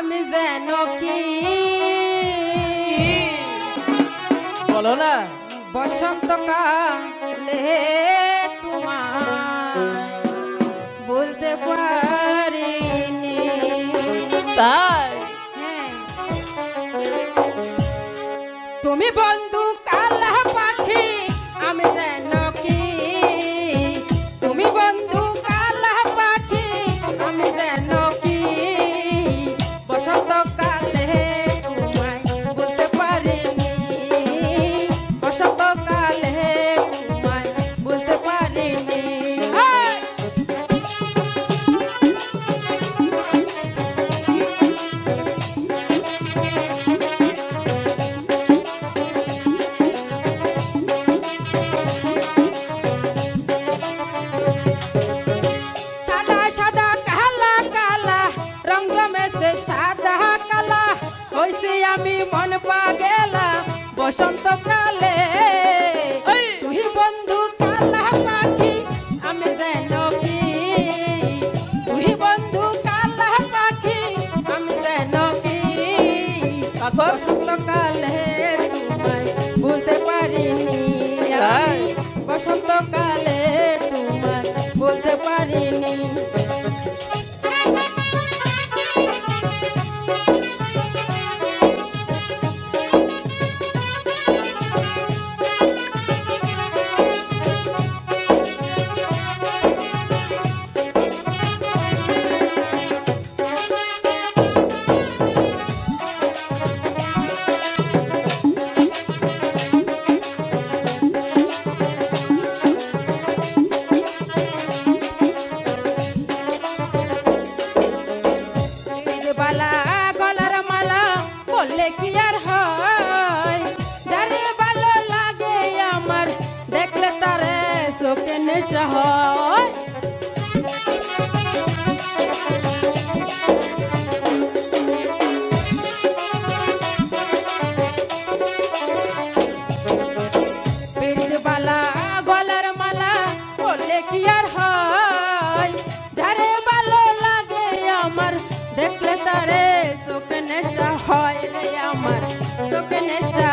আমি যেন কি বলো না বসন্তকালে তোমায় বলতে পারিনি। তাই হ্যাঁ, তুমি বন্ধু কালা পাখি আমি যেন কি, তুমি বন্ধু কালা পাখি আমি যেন কি বসন্তকালে তোমায় বলতে পারিনি, বসন্তকালে তোমায় বলতে পারিনি। হায়! সাদা সাদা কালা কালা রং জমেছে সাদা কালা হইছি আমি মন পাগেলা বসন্তকালে। তুই বন্ধু কালা পাখি আমি যেন কি, তুই বন্ধু কালা পাখি আমি যেন কি বসন্তকালে তোমায় বলতে পারিনি, আমি বসন্তকালে তোমায় বলতে পারিনি। বালা গলার মালা বললে কি আর হয়, যারে ভালো লাগে আমার দেখলে তারে চোখে নেশা হয়। পীর বালা গলার মালা বললে কি আর হয়, যারে ভালো লাগে আমার দেখলে তারে চোখে নেশা হয় রে, আমার চোখে নেশা